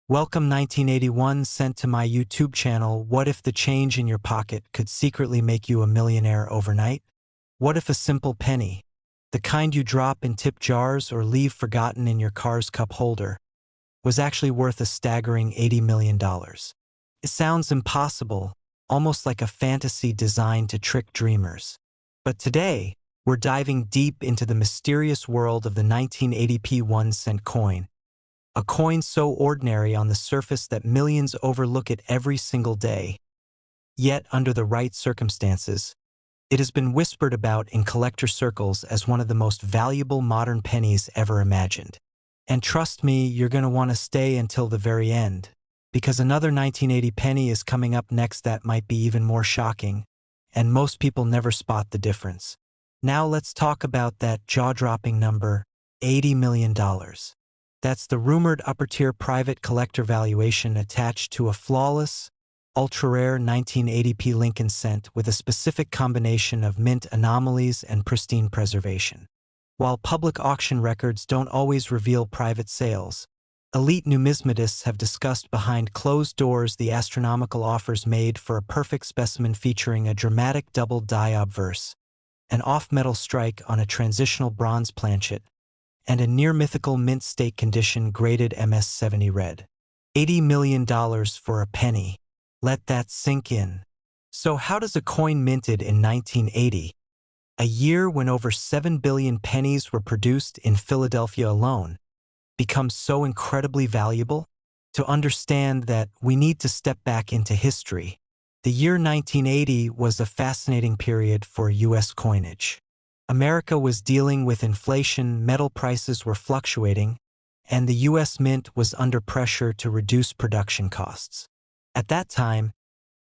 Welcome 1981 sent to my YouTube channel. What if the change in your pocket could secretly make you a millionaire overnight? What if a simple penny, the kind you drop in tip jars or leave forgotten in your car's cup holder, was actually worth a staggering $80 million? It sounds impossible, almost like a fantasy designed to trick dreamers. But today, we're diving deep into the mysterious world of the 1980p 1-cent coin, a coin so ordinary on the surface that millions overlook it every single day. Yet, under the right circumstances, it has been whispered about in collector circles as one of the most valuable modern pennies ever imagined. And trust me, you're going to want to stay until the very end, because another 1980 penny is coming up next that might be even more shocking, and most people never spot the difference. Now let's talk about that jaw-dropping number, $80 million. That's the rumored upper-tier private collector valuation attached to a flawless, ultra-rare 1980p Lincoln cent with a specific combination of mint anomalies and pristine preservation. While public auction records don't always reveal private sales, elite numismatists have discussed behind closed doors the astronomical offers made for a perfect specimen featuring a dramatic double die obverse, an off-metal strike on a transitional bronze planchet, and a near-mythical mint-state condition graded MS-70 red. $80 million for a penny. Let that sink in. So how does a coin minted in 1980, a year when over 7 billion pennies were produced in Philadelphia alone, become so incredibly valuable? To understand that, we need to step back into history. The year 1980 was a fascinating period for U.S. coinage. America was dealing with inflation, metal prices were fluctuating, and the U.S. Mint was under pressure to reduce production costs. At that time,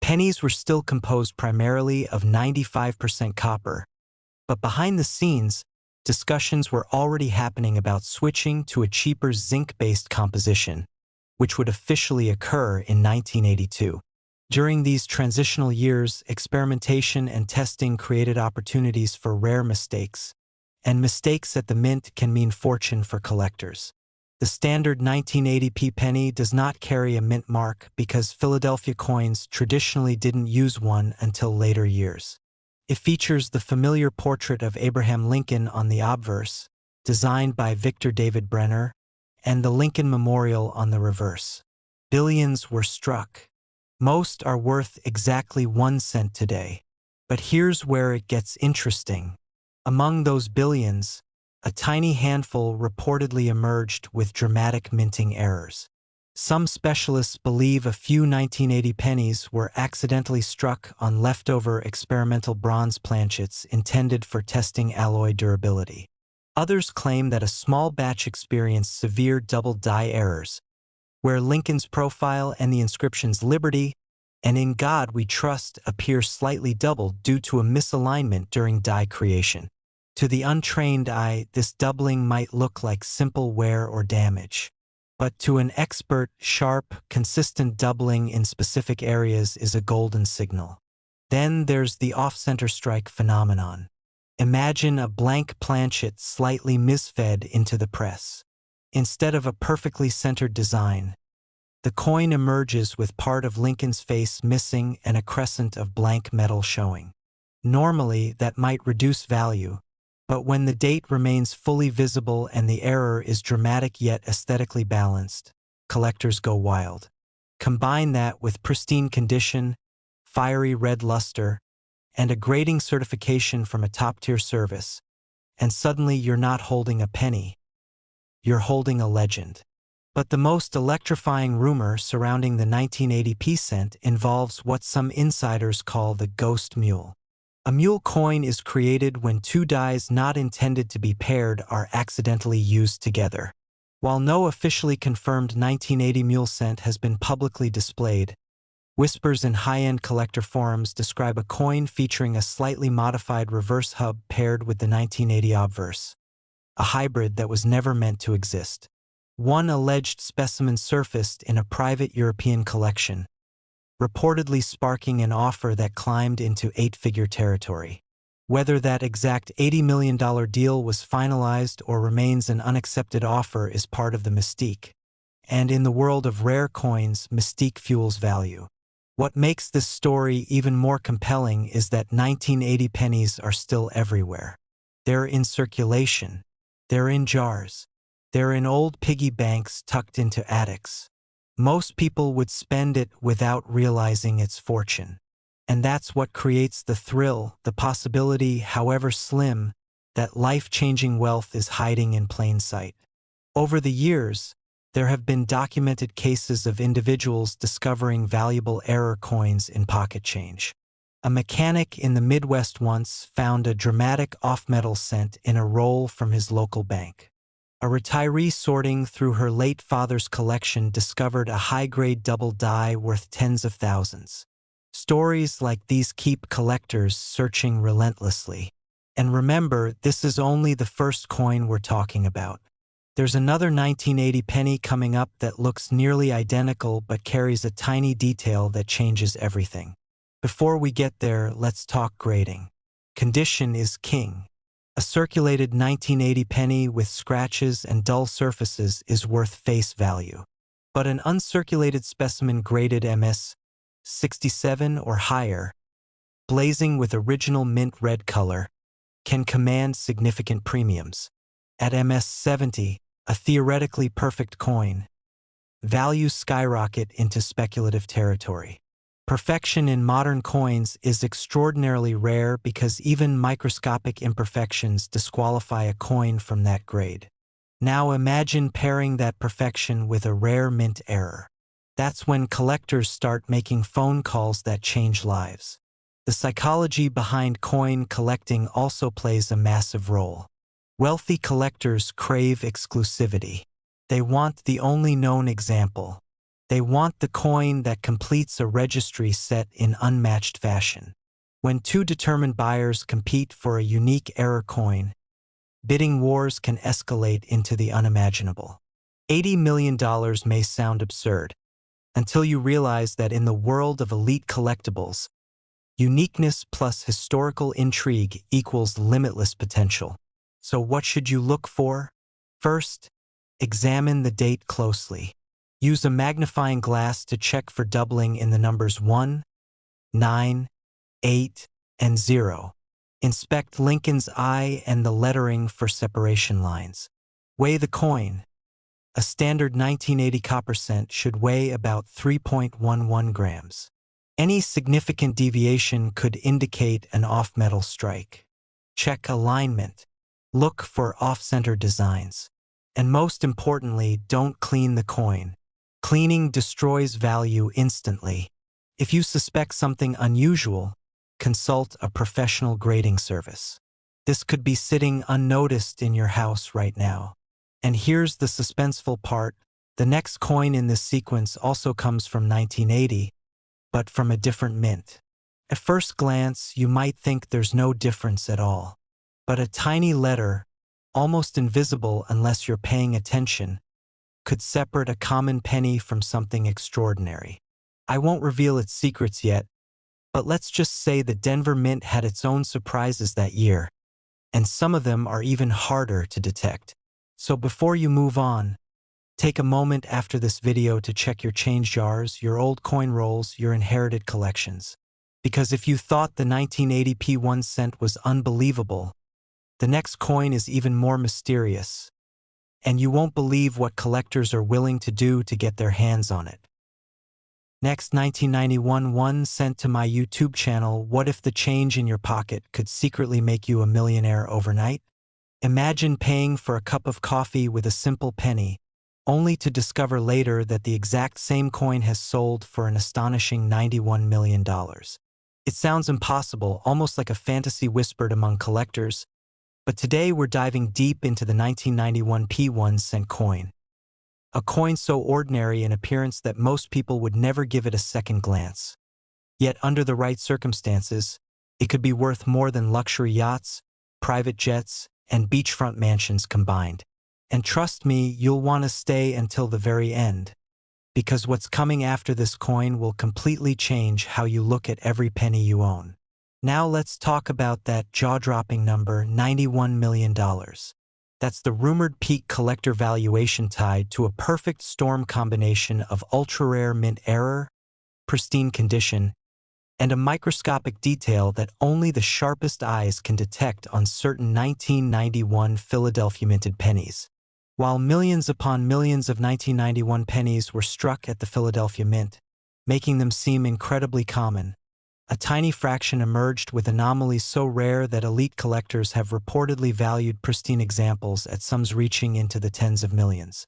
pennies were still composed primarily of 95% copper, but behind the scenes, discussions were already happening about switching to a cheaper zinc-based composition, which would officially occur in 1982. During these transitional years, experimentation and testing created opportunities for rare mistakes, and mistakes at the mint can mean fortune for collectors. The standard 1980p penny does not carry a mint mark because Philadelphia coins traditionally didn't use one until later years. It features the familiar portrait of Abraham Lincoln on the obverse, designed by Victor David Brenner, and the Lincoln Memorial on the reverse. Billions were struck. Most are worth exactly 1 cent today. But here's where it gets interesting. Among those billions, a tiny handful reportedly emerged with dramatic minting errors. Some specialists believe a few 1980 pennies were accidentally struck on leftover experimental bronze planchets intended for testing alloy durability. Others claim that a small batch experienced severe double die errors, where Lincoln's profile and the inscriptions "Liberty" and "In God We Trust" appear slightly doubled due to a misalignment during die creation. To the untrained eye, this doubling might look like simple wear or damage. But to an expert, sharp, consistent doubling in specific areas is a golden signal. Then there's the off-center strike phenomenon. Imagine a blank planchet slightly misfed into the press. Instead of a perfectly centered design, the coin emerges with part of Lincoln's face missing and a crescent of blank metal showing. Normally, that might reduce value, but when the date remains fully visible and the error is dramatic yet aesthetically balanced, collectors go wild. Combine that with pristine condition, fiery red luster, and a grading certification from a top-tier service, and suddenly you're not holding a penny. You're holding a legend. But the most electrifying rumor surrounding the 1980p cent involves what some insiders call the ghost mule. A mule coin is created when two dies not intended to be paired are accidentally used together. While no officially confirmed 1980 mule cent has been publicly displayed, whispers in high-end collector forums describe a coin featuring a slightly modified reverse hub paired with the 1980 obverse, a hybrid that was never meant to exist. One alleged specimen surfaced in a private European collection, reportedly sparking an offer that climbed into 8-figure territory. Whether that exact $80 million deal was finalized or remains an unaccepted offer is part of the mystique, and in the world of rare coins, mystique fuels value. What makes this story even more compelling is that 1980 pennies are still everywhere. They're in circulation. They're in jars. They're in old piggy banks tucked into attics. Most people would spend it without realizing its fortune. And that's what creates the thrill, the possibility, however slim, that life-changing wealth is hiding in plain sight. Over the years, there have been documented cases of individuals discovering valuable error coins in pocket change. A mechanic in the Midwest once found a dramatic off-metal cent in a roll from his local bank. A retiree sorting through her late father's collection discovered a high-grade double die worth tens of thousands. Stories like these keep collectors searching relentlessly. And remember, this is only the first coin we're talking about. There's another 1980 penny coming up that looks nearly identical but carries a tiny detail that changes everything. Before we get there, let's talk grading. Condition is king. A circulated 1980 penny with scratches and dull surfaces is worth face value. But an uncirculated specimen graded MS 67 or higher, blazing with original mint red color, can command significant premiums. At MS 70, a theoretically perfect coin, values skyrocket into speculative territory. Perfection in modern coins is extraordinarily rare because even microscopic imperfections disqualify a coin from that grade. Now imagine pairing that perfection with a rare mint error. That's when collectors start making phone calls that change lives. The psychology behind coin collecting also plays a massive role. Wealthy collectors crave exclusivity. They want the only known example. They want the coin that completes a registry set in unmatched fashion. When two determined buyers compete for a unique error coin, bidding wars can escalate into the unimaginable. $80 million may sound absurd, until you realize that in the world of elite collectibles, uniqueness plus historical intrigue equals limitless potential. So what should you look for? First, examine the date closely. Use a magnifying glass to check for doubling in the numbers 1, 9, 8, and 0. Inspect Lincoln's eye and the lettering for separation lines. Weigh the coin. A standard 1980 copper cent should weigh about 3.11 grams. Any significant deviation could indicate an off-metal strike. Check alignment. Look for off-center designs. And most importantly, don't clean the coin. Cleaning destroys value instantly. If you suspect something unusual, consult a professional grading service. This could be sitting unnoticed in your house right now. And here's the suspenseful part. The next coin in this sequence also comes from 1980, but from a different mint. At first glance, you might think there's no difference at all. But a tiny letter, almost invisible unless you're paying attention, could separate a common penny from something extraordinary. I won't reveal its secrets yet, but let's just say the Denver Mint had its own surprises that year, and some of them are even harder to detect. So before you move on, take a moment after this video to check your change jars, your old coin rolls, your inherited collections. Because if you thought the 1980 P1 cent was unbelievable, the next coin is even more mysterious, and you won't believe what collectors are willing to do to get their hands on it. Next, 1991 1 cent to my YouTube channel. What if the change in your pocket could secretly make you a millionaire overnight? Imagine paying for a cup of coffee with a simple penny, only to discover later that the exact same coin has sold for an astonishing $91 million. It sounds impossible, almost like a fantasy whispered among collectors, but today we're diving deep into the 1991 P1 cent coin. A coin so ordinary in appearance that most people would never give it a second glance. Yet under the right circumstances, it could be worth more than luxury yachts, private jets, and beachfront mansions combined. And trust me, you'll want to stay until the very end, because what's coming after this coin will completely change how you look at every penny you own. Now let's talk about that jaw-dropping number, $91 million. That's the rumored peak collector valuation tied to a perfect storm combination of ultra-rare mint error, pristine condition, and a microscopic detail that only the sharpest eyes can detect on certain 1991 Philadelphia minted pennies. While millions upon millions of 1991 pennies were struck at the Philadelphia Mint, making them seem incredibly common, a tiny fraction emerged with anomalies so rare that elite collectors have reportedly valued pristine examples at sums reaching into the tens of millions.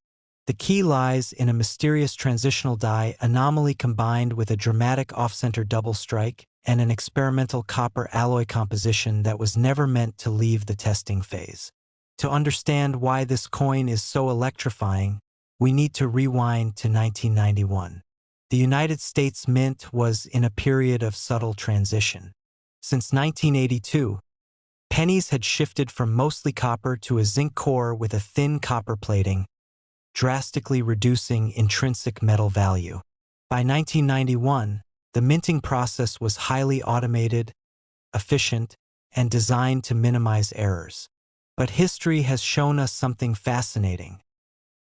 The key lies in a mysterious transitional die anomaly combined with a dramatic off-center double strike and an experimental copper alloy composition that was never meant to leave the testing phase. To understand why this coin is so electrifying, we need to rewind to 1991. The United States Mint was in a period of subtle transition. Since 1982, pennies had shifted from mostly copper to a zinc core with a thin copper plating, drastically reducing intrinsic metal value. By 1991, the minting process was highly automated, efficient, and designed to minimize errors. But history has shown us something fascinating.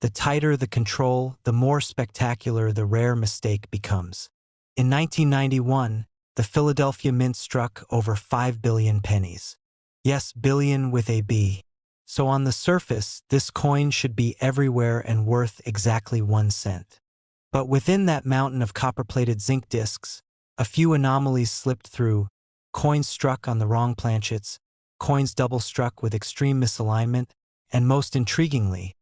The tighter the control, the more spectacular the rare mistake becomes. In 1991, the Philadelphia Mint struck over 5 billion pennies. Yes, billion with a B. So on the surface, this coin should be everywhere and worth exactly 1 cent. But within that mountain of copper-plated zinc discs, a few anomalies slipped through: coins struck on the wrong planchets, coins double struck with extreme misalignment, and most intriguingly,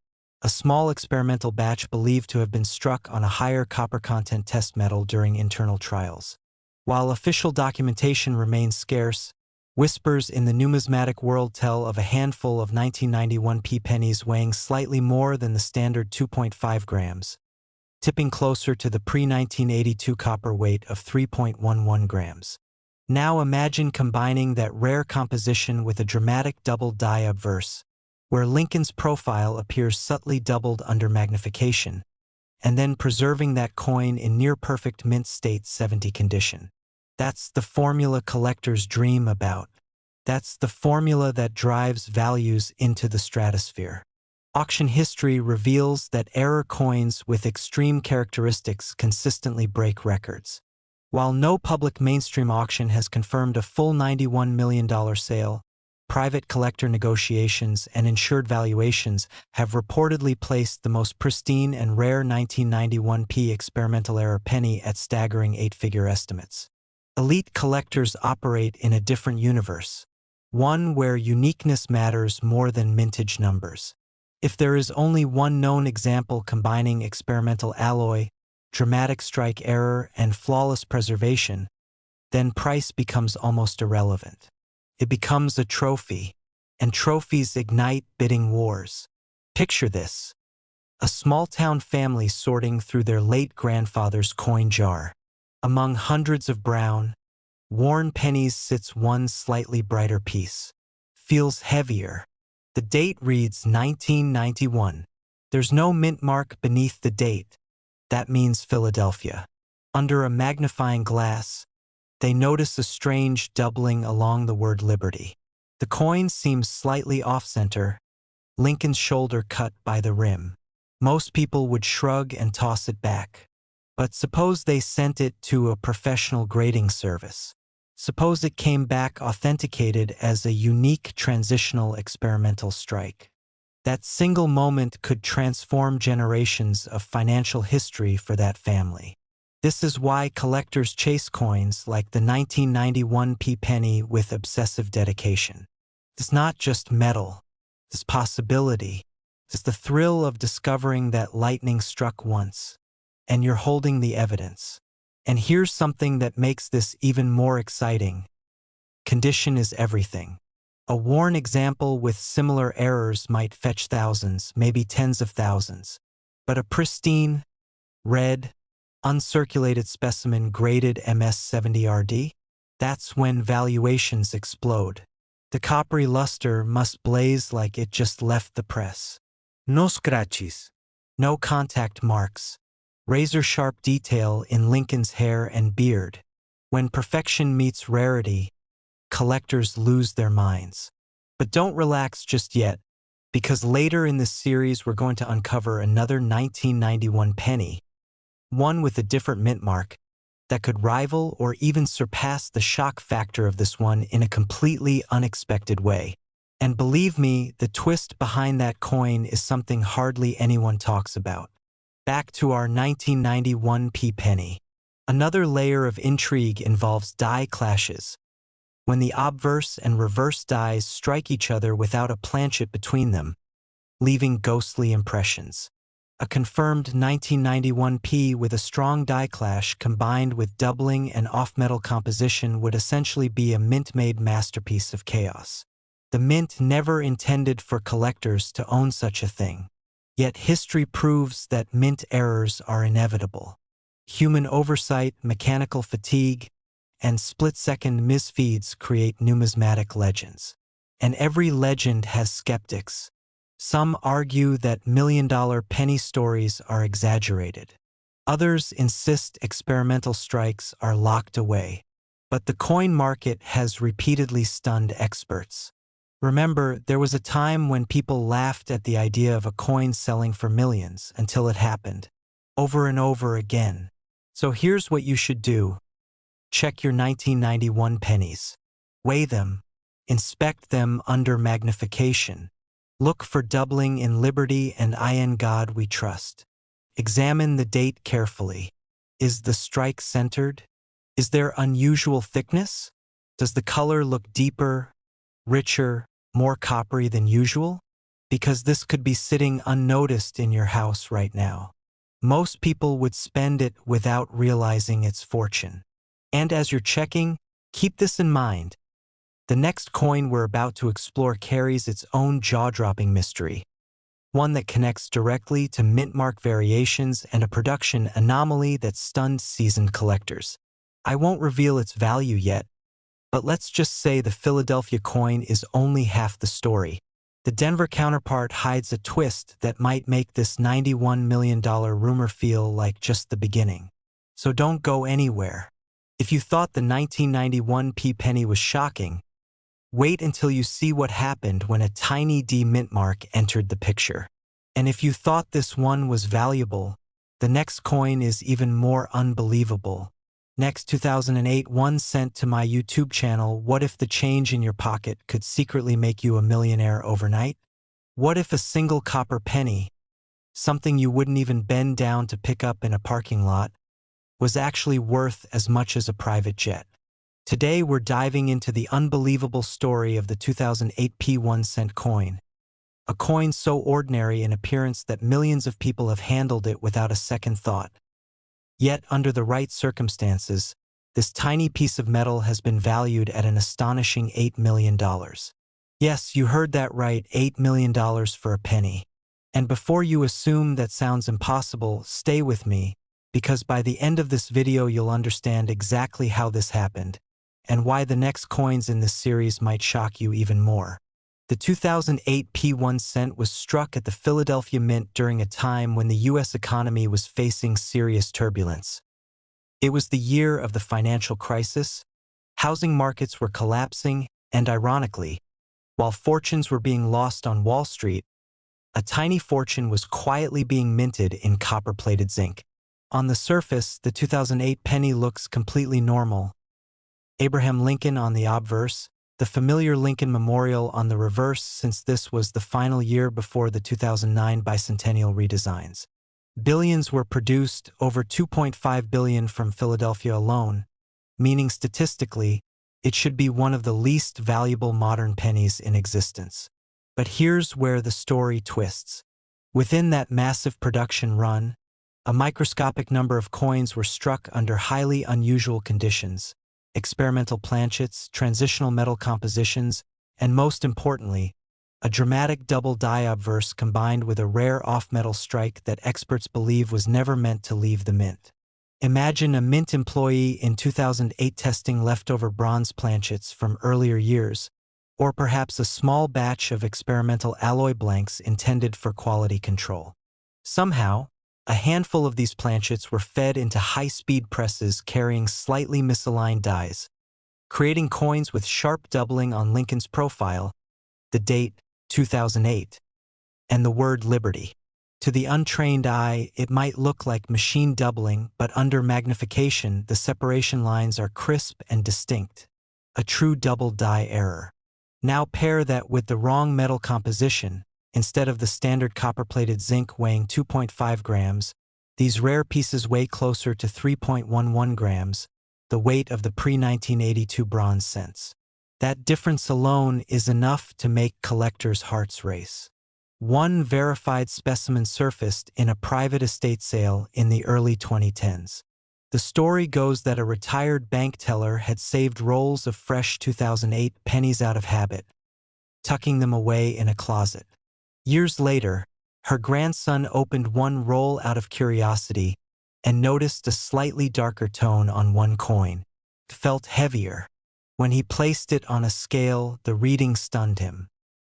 a small experimental batch believed to have been struck on a higher copper content test metal during internal trials. While official documentation remains scarce, whispers in the numismatic world tell of a handful of 1991 p pennies weighing slightly more than the standard 2.5 grams, tipping closer to the pre-1982 copper weight of 3.11 grams. Now imagine combining that rare composition with a dramatic double die obverse, where Lincoln's profile appears subtly doubled under magnification, and then preserving that coin in near-perfect mint state 70 condition. That's the formula collectors dream about. That's the formula that drives values into the stratosphere. Auction history reveals that error coins with extreme characteristics consistently break records. While no public mainstream auction has confirmed a full $91 million sale, private collector negotiations and insured valuations have reportedly placed the most pristine and rare 1991 p experimental error penny at staggering 8-figure estimates. Elite collectors operate in a different universe, one where uniqueness matters more than mintage numbers. If there is only one known example combining experimental alloy, dramatic strike error, and flawless preservation, then price becomes almost irrelevant. It becomes a trophy, and trophies ignite bidding wars. Picture this: a small-town family sorting through their late grandfather's coin jar. Among hundreds of brown, worn pennies sits one slightly brighter piece. Feels heavier. The date reads 1991. There's no mint mark beneath the date. That means Philadelphia. Under a magnifying glass, they notice a strange doubling along the word Liberty. The coin seems slightly off-center, Lincoln's shoulder cut by the rim. Most people would shrug and toss it back. But suppose they sent it to a professional grading service. Suppose it came back authenticated as a unique transitional experimental strike. That single moment could transform generations of financial history for that family. This is why collectors chase coins like the 1991 p penny with obsessive dedication. It's not just metal, it's possibility. It's the thrill of discovering that lightning struck once, and you're holding the evidence. And here's something that makes this even more exciting. Condition is everything. A worn example with similar errors might fetch thousands, maybe tens of thousands. But a pristine, red, uncirculated specimen graded MS-70RD? That's when valuations explode. The coppery luster must blaze like it just left the press. No scratches. No contact marks. Razor-sharp detail in Lincoln's hair and beard. When perfection meets rarity, collectors lose their minds. But don't relax just yet, because later in this series we're going to uncover another 1991 penny, one with a different mint mark, that could rival or even surpass the shock factor of this one in a completely unexpected way. And believe me, the twist behind that coin is something hardly anyone talks about. Back to our 1991 penny. Another layer of intrigue involves die clashes, when the obverse and reverse dies strike each other without a planchet between them, leaving ghostly impressions. A confirmed 1991 with a strong die clash combined with doubling and off-metal composition would essentially be a mint-made masterpiece of chaos. The mint never intended for collectors to own such a thing. Yet history proves that mint errors are inevitable. Human oversight, mechanical fatigue, and split-second misfeeds create numismatic legends. And every legend has skeptics. Some argue that million-dollar penny stories are exaggerated. Others insist experimental strikes are locked away. But the coin market has repeatedly stunned experts. Remember, there was a time when people laughed at the idea of a coin selling for millions until it happened, over and over again. So here's what you should do. Check your 1991 pennies. Weigh them. Inspect them under magnification. Look for doubling in Liberty and in God we trust. Examine the date carefully. Is the strike centered? Is there unusual thickness? Does the color look deeper, richer, more coppery than usual? Because this could be sitting unnoticed in your house right now. Most people would spend it without realizing its fortune. And as you're checking, keep this in mind. The next coin we're about to explore carries its own jaw-dropping mystery, one that connects directly to mint mark variations and a production anomaly that stunned seasoned collectors. I won't reveal its value yet, but let's just say the Philadelphia coin is only half the story. The Denver counterpart hides a twist that might make this $91 million rumor feel like just the beginning. So don't go anywhere. If you thought the 1991 penny was shocking, wait until you see what happened when a tiny D mint mark entered the picture. And if you thought this one was valuable, the next coin is even more unbelievable. Next, 2008 one sent to my YouTube channel, what if the change in your pocket could secretly make you a millionaire overnight? What if a single copper penny, something you wouldn't even bend down to pick up in a parking lot, was actually worth as much as a private jet? Today we're diving into the unbelievable story of the 2008 1-cent coin. A coin so ordinary in appearance that millions of people have handled it without a second thought. Yet, under the right circumstances, this tiny piece of metal has been valued at an astonishing $8 million. Yes, you heard that right, $8 million for a penny. And before you assume that sounds impossible, stay with me, because by the end of this video you'll understand exactly how this happened, and why the next coins in this series might shock you even more. The 2008 1 cent was struck at the Philadelphia Mint during a time when the U.S. economy was facing serious turbulence. It was the year of the financial crisis, housing markets were collapsing, and ironically, while fortunes were being lost on Wall Street, a tiny fortune was quietly being minted in copper-plated zinc. On the surface, the 2008 penny looks completely normal. Abraham Lincoln on the obverse, the familiar Lincoln Memorial on the reverse, since this was the final year before the 2009 bicentennial redesigns. Billions were produced, over $2.5 billion from Philadelphia alone, meaning statistically, it should be one of the least valuable modern pennies in existence. But here's where the story twists. Within that massive production run, a microscopic number of coins were struck under highly unusual conditions: experimental planchets, transitional metal compositions, and most importantly, a dramatic double die obverse combined with a rare off-metal strike that experts believe was never meant to leave the mint. Imagine a mint employee in 2008 testing leftover bronze planchets from earlier years, or perhaps a small batch of experimental alloy blanks intended for quality control. Somehow, a handful of these planchets were fed into high-speed presses carrying slightly misaligned dies, creating coins with sharp doubling on Lincoln's profile, the date 2008, and the word liberty. To the untrained eye, it might look like machine doubling, but under magnification, the separation lines are crisp and distinct. A true double die error. Now pair that with the wrong metal composition. Instead of the standard copper-plated zinc weighing 2.5 grams, these rare pieces weigh closer to 3.11 grams, the weight of the pre-1982 bronze cents. That difference alone is enough to make collectors' hearts race. One verified specimen surfaced in a private estate sale in the early 2010s. The story goes that a retired bank teller had saved rolls of fresh 2008 pennies out of habit, tucking them away in a closet. Years later, her grandson opened one roll out of curiosity and noticed a slightly darker tone on one coin. It felt heavier. When he placed it on a scale, the reading stunned him.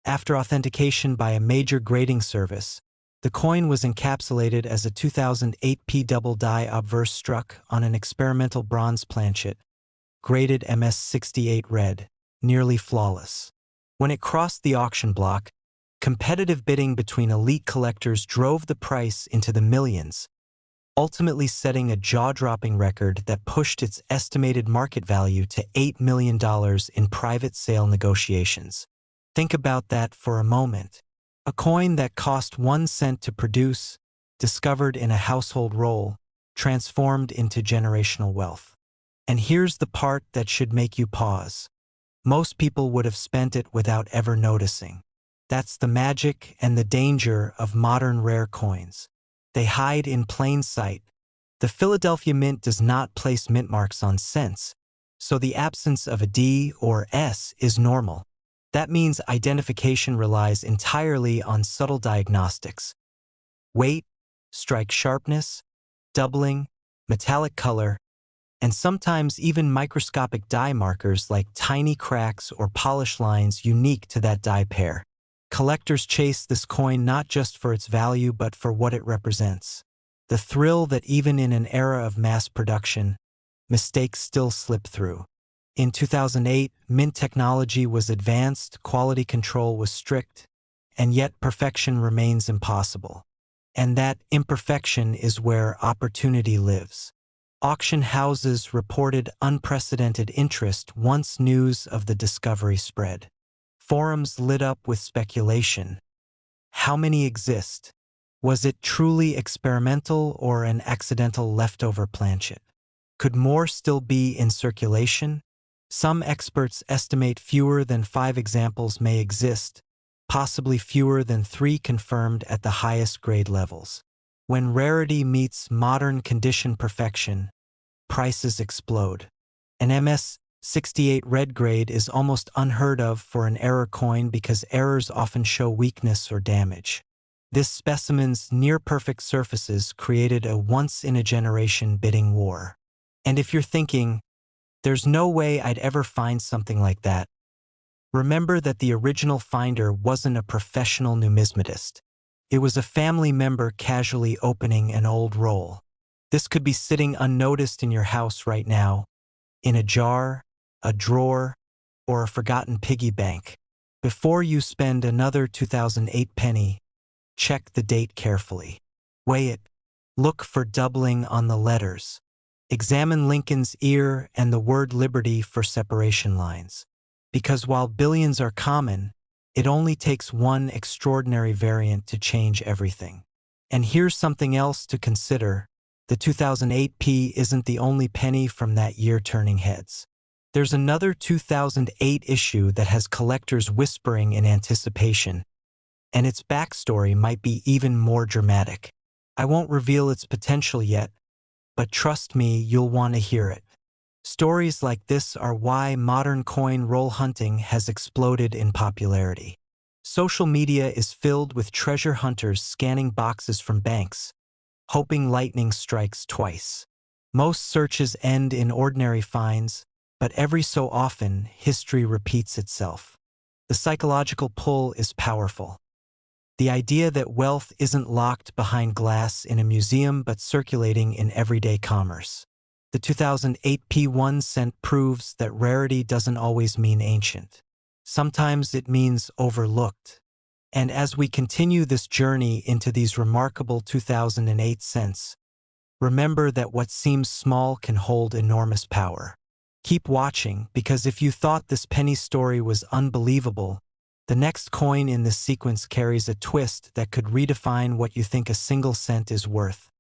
After authentication by a major grading service, the coin was encapsulated as a 2008 P double die obverse struck on an experimental bronze planchet, graded MS68 red, nearly flawless. When it crossed the auction block, competitive bidding between elite collectors drove the price into the millions, ultimately setting a jaw-dropping record that pushed its estimated market value to $8 million in private sale negotiations. Think about that for a moment. A coin that cost 1 cent to produce, discovered in a household roll, transformed into generational wealth. And here's the part that should make you pause. Most people would have spent it without ever noticing. That's the magic and the danger of modern rare coins. They hide in plain sight. The Philadelphia Mint does not place mint marks on cents, so the absence of a D or S is normal. That means identification relies entirely on subtle diagnostics. Weight, strike sharpness, doubling, metallic color, and sometimes even microscopic die markers like tiny cracks or polish lines unique to that die pair. Collectors chase this coin not just for its value but for what it represents. The thrill that even in an era of mass production, mistakes still slip through. In 2008, mint technology was advanced, quality control was strict, and yet perfection remains impossible. And that imperfection is where opportunity lives. Auction houses reported unprecedented interest once news of the discovery spread. Forums lit up with speculation. How many exist? Was it truly experimental or an accidental leftover planchet? Could more still be in circulation? Some experts estimate fewer than 5 examples may exist, possibly fewer than 3 confirmed at the highest grade levels. When rarity meets modern condition perfection, prices explode. An MS68 red grade is almost unheard of for an error coin because errors often show weakness or damage. This specimen's near-perfect surfaces created a once-in-a-generation bidding war. And if you're thinking, there's no way I'd ever find something like that, remember that the original finder wasn't a professional numismatist. It was a family member casually opening an old roll. This could be sitting unnoticed in your house right now, in a jar, a drawer, or a forgotten piggy bank. Before you spend another 2008 penny, check the date carefully. Weigh it. Look for doubling on the letters. Examine Lincoln's ear and the word liberty for separation lines. Because while billions are common, it only takes one extraordinary variant to change everything. And here's something else to consider. The 2008 P isn't the only penny from that year turning heads. There's another 2008 issue that has collectors whispering in anticipation, and its backstory might be even more dramatic. I won't reveal its potential yet, but trust me, you'll want to hear it. Stories like this are why modern coin roll hunting has exploded in popularity. Social media is filled with treasure hunters scanning boxes from banks, hoping lightning strikes twice. Most searches end in ordinary finds, but every so often, history repeats itself. The psychological pull is powerful. The idea that wealth isn't locked behind glass in a museum but circulating in everyday commerce. The 2008 P1 cent proves that rarity doesn't always mean ancient. Sometimes it means overlooked. And as we continue this journey into these remarkable 2008 cents, remember that what seems small can hold enormous power. Keep watching, because if you thought this penny story was unbelievable, the next coin in this sequence carries a twist that could redefine what you think a single cent is worth.